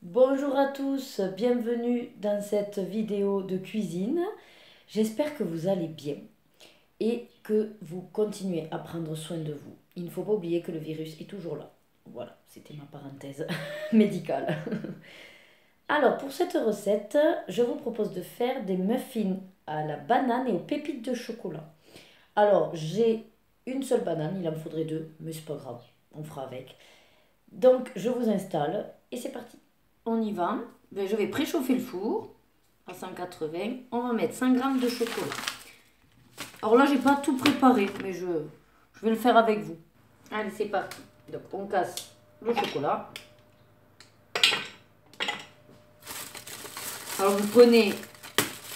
Bonjour à tous, bienvenue dans cette vidéo de cuisine. J'espère que vous allez bien et que vous continuez à prendre soin de vous. Il ne faut pas oublier que le virus est toujours là. Voilà, c'était ma parenthèse médicale. Alors pour cette recette, je vous propose de faire des muffins à la banane et aux pépites de chocolat. Alors j'ai une seule banane, il en me faudrait deux, mais c'est pas grave, on fera avec. Donc je vous installe et c'est parti. On y va. Ben, je vais préchauffer le four à 180. On va mettre 100 g de chocolat. Alors là, j'ai pas tout préparé, mais je vais le faire avec vous. Allez, c'est parti. Donc, on casse le chocolat. Alors, vous prenez,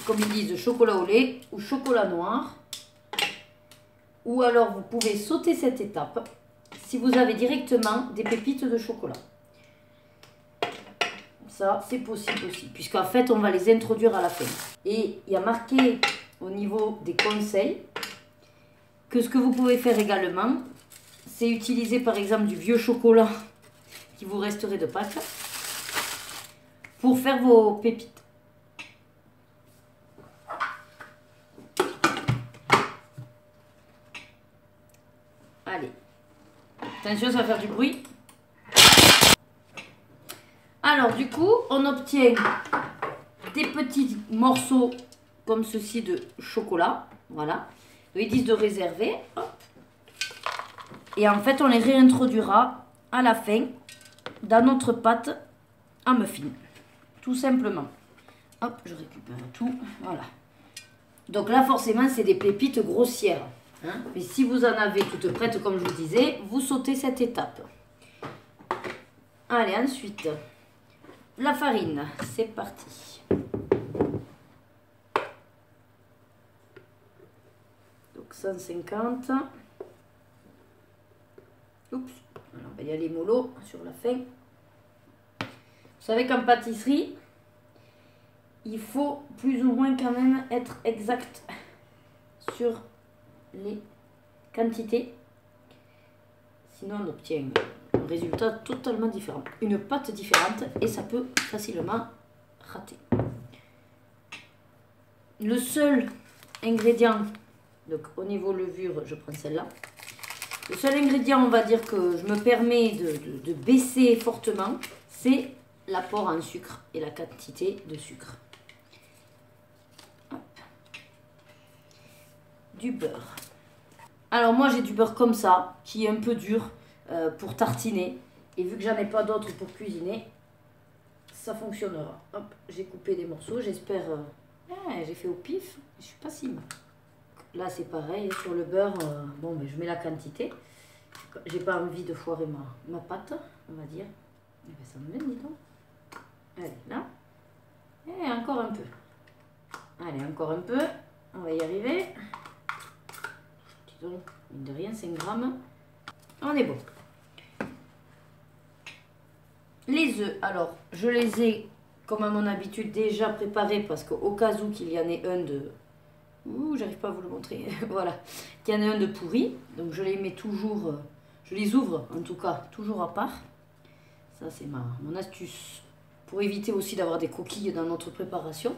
comme ils disent, chocolat au lait ou chocolat noir. Ou alors, vous pouvez sauter cette étape si vous avez directement des pépites de chocolat. Ça, c'est possible aussi, puisqu'en fait, on va les introduire à la fin. Et il y a marqué au niveau des conseils que ce que vous pouvez faire également, c'est utiliser par exemple du vieux chocolat qui vous resterait de Pâques pour faire vos pépites. Allez, attention, ça va faire du bruit. Alors du coup, on obtient des petits morceaux comme ceci de chocolat. Voilà. Ils disent de réserver. Hop. Et en fait, on les réintroduira à la fin dans notre pâte à muffin. Tout simplement. Hop, je récupère tout. Voilà. Donc là, forcément, c'est des pépites grossières. Hein. Mais si vous en avez toutes prêtes, comme je vous disais, vous sautez cette étape. Allez, ensuite, la farine. C'est parti. Donc 150. Oups. Alors, il y a les mollo sur la fin. Vous savez qu'en pâtisserie, il faut plus ou moins quand même être exact sur les quantités. Sinon, on obtient un résultat totalement différent. Une pâte différente et ça peut facilement rater. Le seul ingrédient, donc au niveau levure, je prends celle-là. Le seul ingrédient, on va dire, que je me permets de baisser fortement, c'est l'apport en sucre et la quantité de sucre. Hop. Du beurre. Alors moi, j'ai du beurre comme ça, qui est un peu dur pour tartiner. Et vu que j'en ai pas d'autres pour cuisiner, ça fonctionnera. Hop, j'ai coupé des morceaux, j'espère... j'ai fait au pif, je suis pas si mal. Là, c'est pareil, sur le beurre, bon, ben, je mets la quantité. J'ai pas envie de foirer ma pâte, on va dire. Et ben, ça me met, dis donc. Allez, là. Et encore un peu. Allez, encore un peu. On va y arriver. Disons, mine de rien, 5 grammes. On est bon. Les œufs, alors, je les ai, comme à mon habitude, déjà préparés parce qu'au cas où qu'il y en ait un de... Ouh, j'arrive pas à vous le montrer. Voilà. Qu'il y en ait un de pourri. Donc, je les mets toujours... je les ouvre, en tout cas, toujours à part. Ça, c'est mon astuce. Pour éviter aussi d'avoir des coquilles dans notre préparation.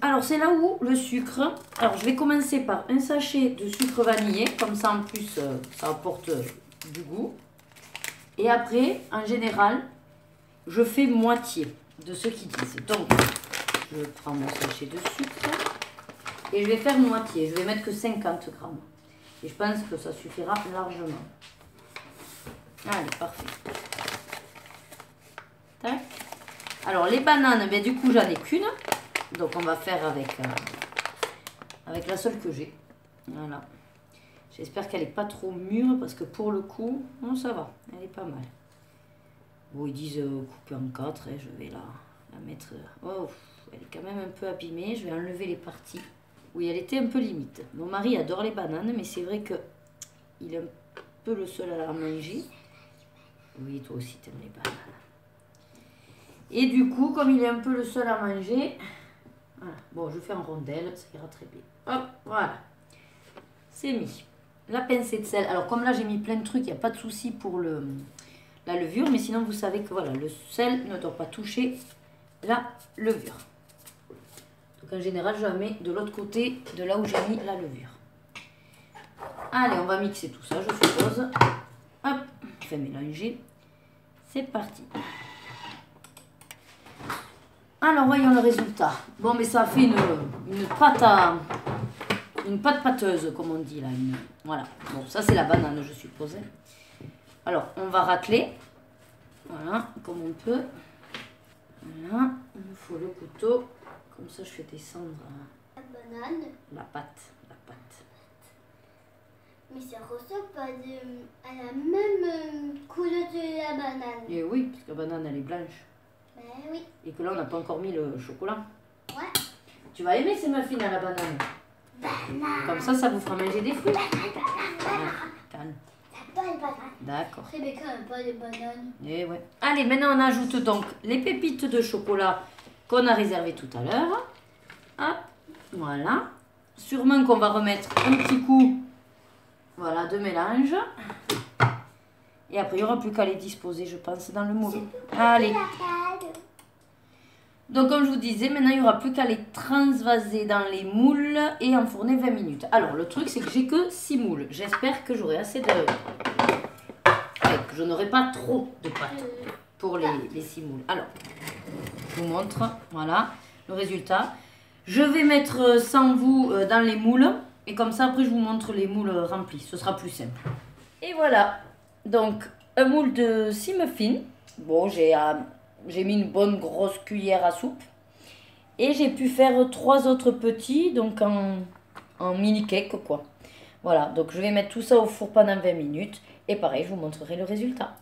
Alors, c'est là où le sucre... Alors, je vais commencer par un sachet de sucre vanillé. Comme ça, en plus, ça apporte du goût. Et après, en général, je fais moitié de ce qu'ils disent. Donc, je prends mon sachet de sucre et je vais faire moitié. Je vais mettre que 50 grammes. Et je pense que ça suffira largement. Allez, parfait. Tac. Alors, les bananes, ben, du coup, j'en ai qu'une. Donc, on va faire avec la seule que j'ai. Voilà. J'espère qu'elle n'est pas trop mûre parce que pour le coup, non, ça va. Elle est pas mal. Bon, ils disent couper en 4 et je vais la mettre... Oh, elle est quand même un peu abîmée. Je vais enlever les parties. Oui, elle était un peu limite. Mon mari adore les bananes, mais c'est vrai que il est un peu le seul à la manger. Oui, toi aussi, t'aimes les bananes. Et du coup, comme il est un peu le seul à manger... Voilà. Bon, je fais en rondelle, ça ira très bien. Hop, voilà. C'est mis. La pincée de sel. Alors, comme là, j'ai mis plein de trucs, il n'y a pas de souci pour la levure, mais sinon vous savez que voilà, le sel ne doit pas toucher la levure. Donc en général, je la mets de l'autre côté de là où j'ai mis la levure. Allez, on va mixer tout ça, je suppose. Hop, on fait mélanger. C'est parti. Alors, voyons le résultat. Bon, mais ça a fait une pâte à... Une pâte pâteuse, comme on dit là. Voilà. Bon, ça c'est la banane, je suppose. Alors, on va racler. Voilà, comme on peut. Voilà, il me faut le couteau. Comme ça, je fais descendre La banane. la pâte. Mais ça ressemble pas à la même couleur de la banane. Et oui, parce que la banane, elle est blanche. Ben oui. Et que là, on n'a pas encore mis le chocolat. Ouais. Tu vas aimer ces muffins à la banane. Comme ça vous fera manger des fruits. Calme. J'adore les bananes. D'accord. Rebecca n'aime pas les bananes. Et ouais. Allez, maintenant on ajoute donc les pépites de chocolat qu'on a réservées tout à l'heure. Hop, voilà. Sûrement qu'on va remettre un petit coup, voilà, de mélange. Et après, il n'y aura plus qu'à les disposer, je pense, dans le moule. Allez. Donc, comme je vous disais, maintenant, il n'y aura plus qu'à les transvaser dans les moules et enfourner 20 minutes. Alors, le truc, c'est que j'ai que 6 moules. J'espère que j'aurai assez de... Ouais, que je n'aurai pas trop de pâte pour les 6 moules. Alors, je vous montre, voilà, le résultat. Je vais mettre sans vous dans les moules. Et comme ça, après, je vous montre les moules remplis. Ce sera plus simple. Et voilà. Donc, un moule de 6 muffins. Bon, j'ai mis une bonne grosse cuillère à soupe. Et j'ai pu faire 3 autres petits, donc en mini cake, quoi. Voilà, donc je vais mettre tout ça au four pendant 20 minutes. Et pareil, je vous montrerai le résultat.